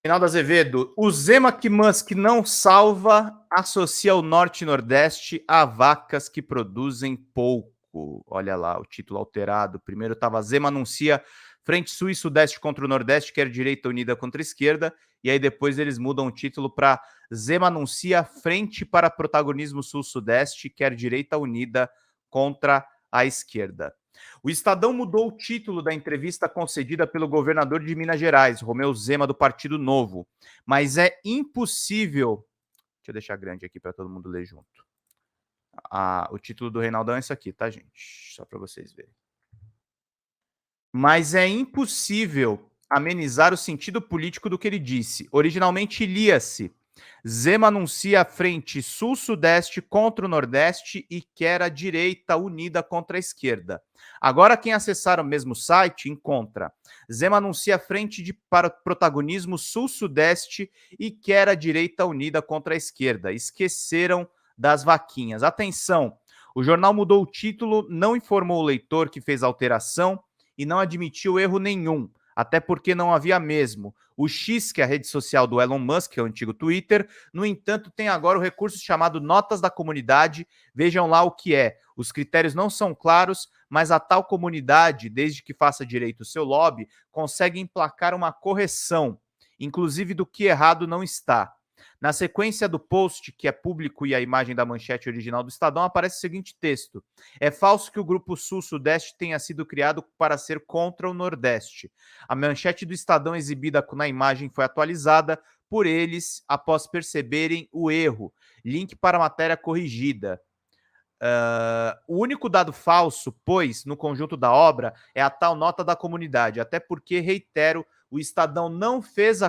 Reinaldo Azevedo, o Zema que Musk não salva associa o Norte e Nordeste a vacas que produzem pouco. Olha lá, o título alterado. Primeiro estava Zema anuncia Frente Sul e Sudeste contra o Nordeste, quer direita unida contra a esquerda. E aí depois eles mudam o título para Zema anuncia Frente para Protagonismo Sul-Sudeste, quer direita unida contra a esquerda. O Estadão mudou o título da entrevista concedida pelo governador de Minas Gerais, Romeu Zema, do Partido Novo. Mas é impossível. Deixa eu deixar grande aqui para todo mundo ler junto. O título do Reinaldão é isso aqui, tá, gente? Só para vocês verem. Mas é impossível amenizar o sentido político do que ele disse. Originalmente lia-se: Zema anuncia a frente sul-sudeste contra o nordeste e quer a direita unida contra a esquerda. Agora, quem acessar o mesmo site encontra: Zema anuncia a frente para protagonismo sul-sudeste e quer a direita unida contra a esquerda. Esqueceram das vaquinhas. Atenção! O jornal mudou o título, não informou o leitor que fez alteração e não admitiu erro nenhum, até porque não havia mesmo. O X, que é a rede social do Elon Musk, que é o antigo Twitter, no entanto, tem agora o recurso chamado Notas da Comunidade. Vejam lá o que é. Os critérios não são claros, mas a tal comunidade, desde que faça direito o seu lobby, consegue emplacar uma correção, inclusive do que errado não está. Na sequência do post, que é público e a imagem da manchete original do Estadão, aparece o seguinte texto: é falso que o Grupo Sul-Sudeste tenha sido criado para ser contra o Nordeste. A manchete do Estadão exibida na imagem foi atualizada por eles após perceberem o erro. Link para a matéria corrigida. O único dado falso, pois, no conjunto da obra, é a tal nota da comunidade, até porque, reitero, o Estadão não fez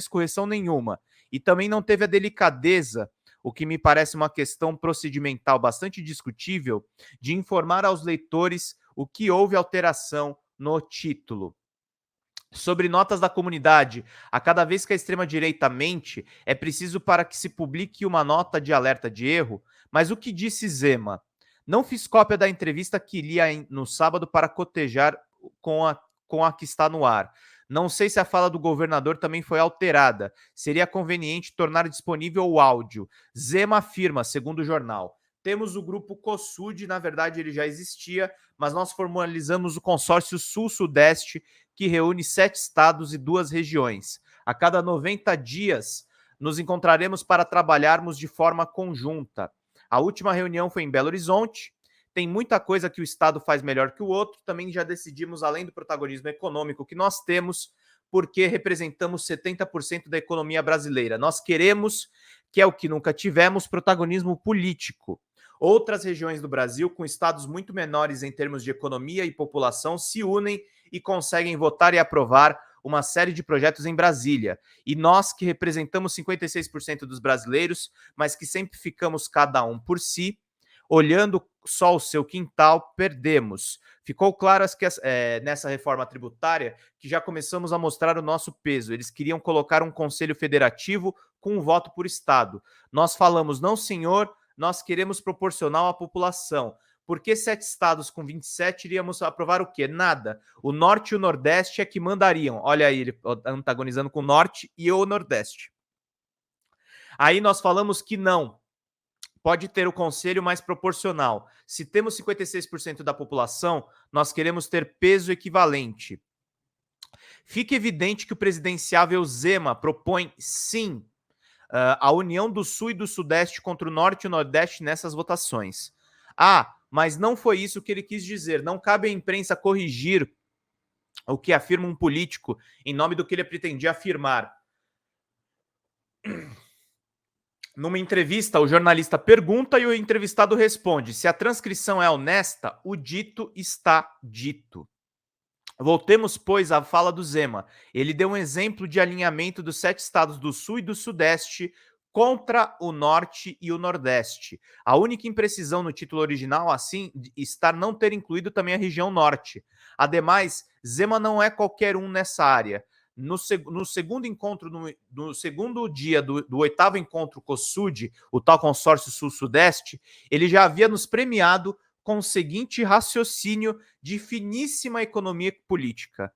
correção nenhuma e também não teve a delicadeza, o que me parece uma questão procedimental bastante discutível, de informar aos leitores o que houve alteração no título. Sobre notas da comunidade, a cada vez que a extrema-direita mente, é preciso para que se publique uma nota de alerta de erro. Mas o que disse Zema? Não fiz cópia da entrevista que li no sábado para cotejar com a que está no ar. Não sei se a fala do governador também foi alterada. Seria conveniente tornar disponível o áudio. Zema afirma, segundo o jornal. Temos o grupo COSUD, na verdade ele já existia, mas nós formalizamos o consórcio Sul-Sudeste, que reúne 7 estados e 2 regiões. A cada 90 dias, nos encontraremos para trabalharmos de forma conjunta. A última reunião foi em Belo Horizonte. Tem muita coisa que o estado faz melhor que o outro. Também já decidimos, além do protagonismo econômico que nós temos, porque representamos 70% da economia brasileira. Nós queremos, que é o que nunca tivemos, protagonismo político. Outras regiões do Brasil, com estados muito menores em termos de economia e população, se unem e conseguem votar e aprovar uma série de projetos em Brasília. E nós, que representamos 56% dos brasileiros, mas que sempre ficamos cada um por si, olhando só o seu quintal, perdemos. Ficou claro que nessa reforma tributária que já começamos a mostrar o nosso peso. Eles queriam colocar um conselho federativo com um voto por estado. Nós falamos, não senhor, nós queremos proporcional à população. Por que 7 estados com 27 iríamos aprovar o quê? Nada. O Norte e o Nordeste é que mandariam. Olha aí, ele antagonizando com o Norte e o Nordeste. Aí nós falamos que não. Pode ter o conselho mais proporcional. Se temos 56% da população, nós queremos ter peso equivalente. Fica evidente que o presidenciável Zema propõe, sim, a união do Sul e do Sudeste contra o Norte e o Nordeste nessas votações. Mas não foi isso que ele quis dizer. Não cabe à imprensa corrigir o que afirma um político em nome do que ele pretendia afirmar. Numa entrevista, o jornalista pergunta e o entrevistado responde. Se a transcrição é honesta, o dito está dito. Voltemos, pois, à fala do Zema. Ele deu um exemplo de alinhamento dos 7 estados do Sul e do Sudeste contra o Norte e o Nordeste. A única imprecisão no título original, assim, está não ter incluído também a região Norte. Ademais, Zema não é qualquer um nessa área. No segundo encontro, no segundo dia do 8º encontro COSUD, o tal consórcio Sul-Sudeste, ele já havia nos premiado com o seguinte raciocínio de finíssima economia política.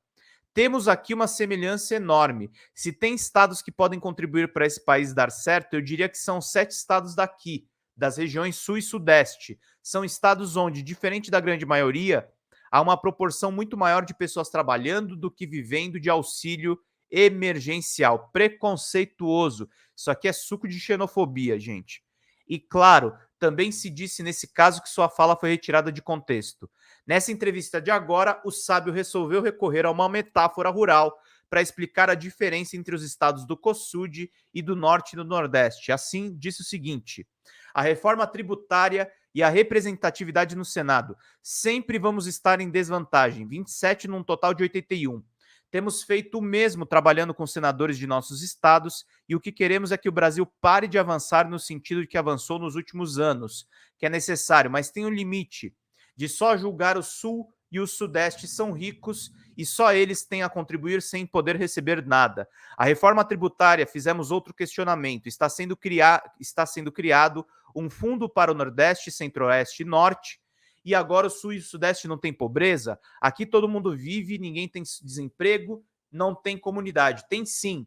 Temos aqui uma semelhança enorme. Se tem estados que podem contribuir para esse país dar certo, eu diria que são 7 estados daqui, das regiões sul e sudeste. São estados onde, diferente da grande maioria, há uma proporção muito maior de pessoas trabalhando do que vivendo de auxílio emergencial. Preconceituoso. Isso aqui é suco de xenofobia, gente. E claro, também se disse nesse caso que sua fala foi retirada de contexto. Nessa entrevista de agora, o sábio resolveu recorrer a uma metáfora rural para explicar a diferença entre os estados do COSUD e do Norte e do Nordeste. Assim, disse o seguinte: a reforma tributária e a representatividade no Senado. Sempre vamos estar em desvantagem, 27 num total de 81. Temos feito o mesmo trabalhando com senadores de nossos estados e o que queremos é que o Brasil pare de avançar no sentido de que avançou nos últimos anos, que é necessário, mas tem um limite de só julgar o Sul e o Sudeste são ricos e só eles têm a contribuir sem poder receber nada. A reforma tributária, fizemos outro questionamento, está sendo criado um fundo para o Nordeste, Centro-Oeste e Norte, e agora o Sul e o Sudeste não tem pobreza? Aqui todo mundo vive, ninguém tem desemprego, não tem comunidade. Tem sim.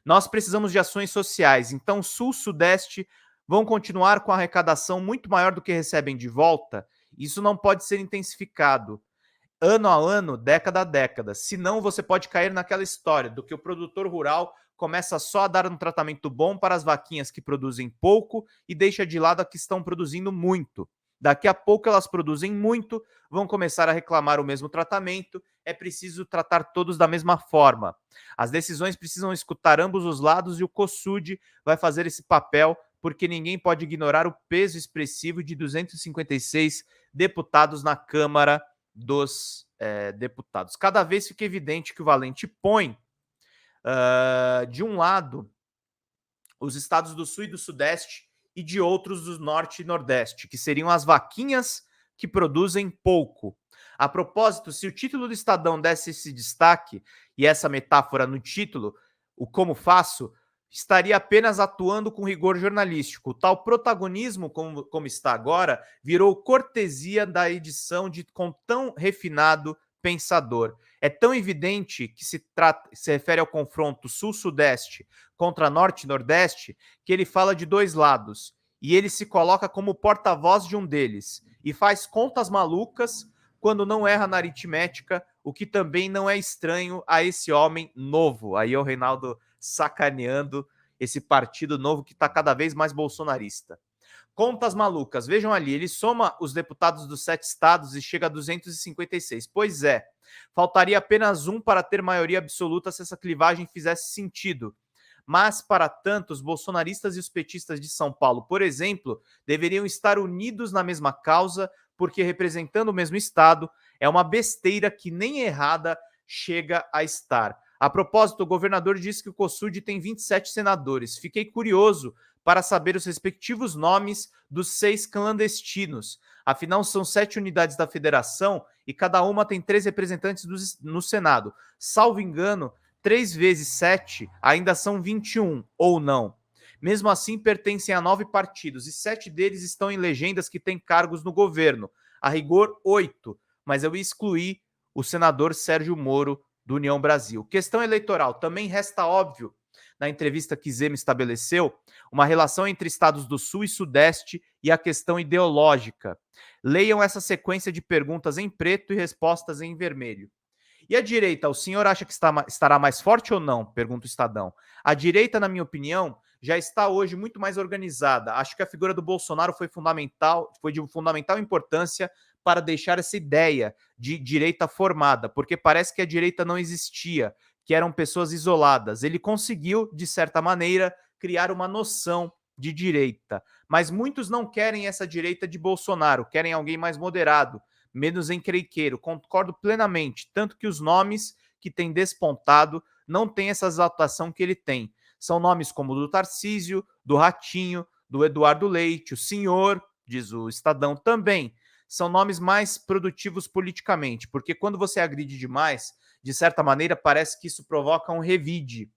Nós precisamos de ações sociais, então Sul e Sudeste vão continuar com a arrecadação muito maior do que recebem de volta. Isso não pode ser intensificado ano a ano, década a década. Senão você pode cair naquela história do que o produtor rural começa só a dar um tratamento bom para as vaquinhas que produzem pouco e deixa de lado as que estão produzindo muito. Daqui a pouco elas produzem muito, vão começar a reclamar o mesmo tratamento, é preciso tratar todos da mesma forma. As decisões precisam escutar ambos os lados e o COSUD vai fazer esse papel, porque ninguém pode ignorar o peso expressivo de 256 deputados na Câmara dos deputados. Cada vez fica evidente que o Valente põe, de um lado, os estados do Sul e do Sudeste e de outros do Norte e Nordeste, que seriam as vaquinhas que produzem pouco. A propósito, se o título do Estadão desse esse destaque, e essa metáfora no título, o como faço, estaria apenas atuando com rigor jornalístico. O tal protagonismo, como está agora, virou cortesia da edição com tão refinado pensador. É tão evidente que se refere ao confronto sul-sudeste contra norte e nordeste, que ele fala de dois lados, e ele se coloca como porta-voz de um deles, e faz contas malucas quando não erra na aritmética, o que também não é estranho a esse homem novo. Aí é o Reinaldo sacaneando esse partido novo que está cada vez mais bolsonarista. Contas malucas, vejam ali, ele soma os deputados dos 7 estados e chega a 256. Pois é, faltaria apenas um para ter maioria absoluta se essa clivagem fizesse sentido. Mas, para tanto, os bolsonaristas e os petistas de São Paulo, por exemplo, deveriam estar unidos na mesma causa, porque representando o mesmo estado, é uma besteira que nem errada chega a estar. A propósito, o governador disse que o COSUD tem 27 senadores. Fiquei curioso para saber os respectivos nomes dos 6 clandestinos. Afinal, são 7 unidades da federação e cada uma tem 3 representantes no Senado. Salvo engano, 3 vezes 7 ainda são 21, ou não. Mesmo assim, pertencem a 9 partidos e 7 deles estão em legendas que têm cargos no governo. A rigor, 8, mas eu excluí o senador Sérgio Moro, do União Brasil. Questão eleitoral. Também resta óbvio, na entrevista que Zema estabeleceu, uma relação entre estados do Sul e Sudeste e a questão ideológica. Leiam essa sequência de perguntas em preto e respostas em vermelho. E a direita, o senhor acha que estará mais forte ou não? Pergunta o Estadão. A direita, na minha opinião, já está hoje muito mais organizada. Acho que a figura do Bolsonaro foi de fundamental importância para deixar essa ideia de direita formada, porque parece que a direita não existia, que eram pessoas isoladas. Ele conseguiu, de certa maneira, criar uma noção de direita. Mas muitos não querem essa direita de Bolsonaro, querem alguém mais moderado, menos encrenqueiro. Concordo plenamente, tanto que os nomes que têm despontado não têm essa exaltação que ele tem. São nomes como o do Tarcísio, do Ratinho, do Eduardo Leite, o senhor, diz o Estadão também. São nomes mais produtivos politicamente, porque quando você agride demais, de certa maneira, parece que isso provoca um revide,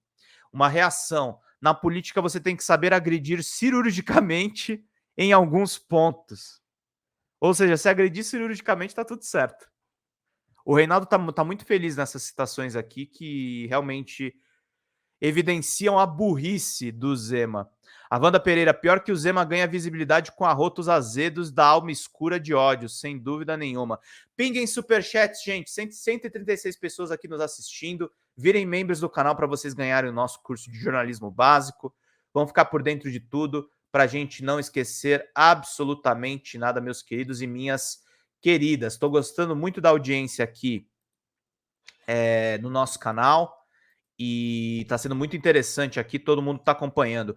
uma reação. Na política, você tem que saber agredir cirurgicamente em alguns pontos. Ou seja, se agredir cirurgicamente, está tudo certo. O Reinaldo tá muito feliz nessas citações aqui, que realmente evidenciam a burrice do Zema. A Wanda Pereira, pior que o Zema ganha visibilidade com arrotos azedos da alma escura de ódio, sem dúvida nenhuma. Pinguem superchats, gente. 136 pessoas aqui nos assistindo. Virem membros do canal para vocês ganharem o nosso curso de jornalismo básico. Vão ficar por dentro de tudo para a gente não esquecer absolutamente nada, meus queridos e minhas queridas. Estou gostando muito da audiência aqui no nosso canal. E está sendo muito interessante aqui, todo mundo está acompanhando.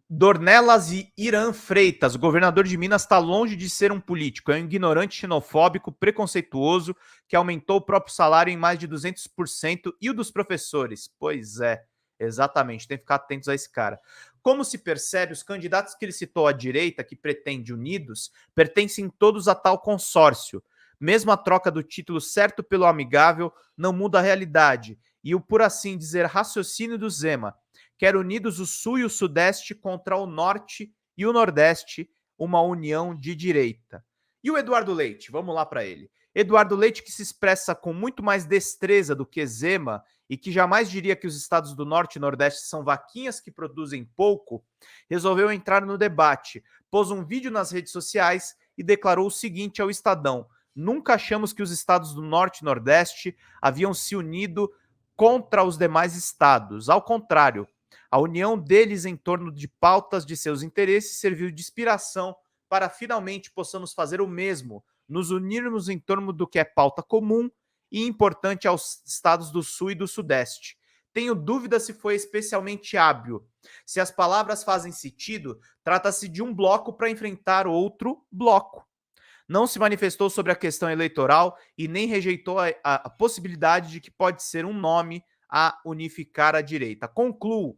Dornelas e Irã Freitas, o governador de Minas está longe de ser um político, é um ignorante xenofóbico, preconceituoso, que aumentou o próprio salário em mais de 200% e o dos professores. Pois é, exatamente, tem que ficar atentos a esse cara. Como se percebe, os candidatos que ele citou à direita, que pretende unidos, pertencem todos a tal consórcio. Mesmo a troca do título certo pelo amigável não muda a realidade. E o, por assim dizer, raciocínio do Zema quer unidos o Sul e o Sudeste contra o Norte e o Nordeste, uma união de direita. E o Eduardo Leite? Vamos lá para ele. Eduardo Leite, que se expressa com muito mais destreza do que Zema e que jamais diria que os estados do Norte e Nordeste são vaquinhas que produzem pouco, resolveu entrar no debate, pôs um vídeo nas redes sociais e declarou o seguinte ao Estadão: nunca achamos que os estados do Norte e Nordeste haviam se unido contra os demais estados. Ao contrário, a união deles em torno de pautas de seus interesses serviu de inspiração para finalmente possamos fazer o mesmo, nos unirmos em torno do que é pauta comum e importante aos estados do Sul e do Sudeste. Tenho dúvida se foi especialmente hábil. Se as palavras fazem sentido, trata-se de um bloco para enfrentar outro bloco. Não se manifestou sobre a questão eleitoral e nem rejeitou a possibilidade de que pode ser um nome a unificar a direita. Concluo.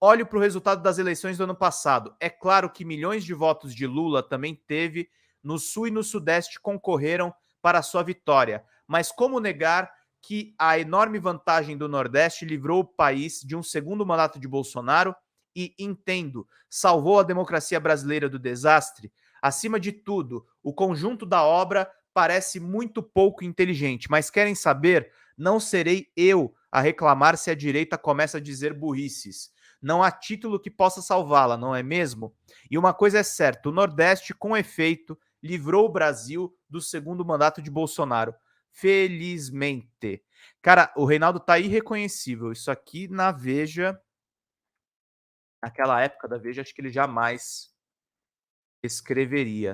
Olho para o resultado das eleições do ano passado. É claro que milhões de votos de Lula também teve, no Sul e no Sudeste concorreram para a sua vitória. Mas como negar que a enorme vantagem do Nordeste livrou o país de um segundo mandato de Bolsonaro e, entendo, salvou a democracia brasileira do desastre? Acima de tudo, o conjunto da obra parece muito pouco inteligente, mas querem saber? Não serei eu a reclamar se a direita começa a dizer burrices. Não há título que possa salvá-la, não é mesmo? E uma coisa é certa, o Nordeste, com efeito, livrou o Brasil do segundo mandato de Bolsonaro. Felizmente. Cara, o Reinaldo tá irreconhecível. Isso aqui na Veja, naquela época da Veja, acho que ele jamais escreveria.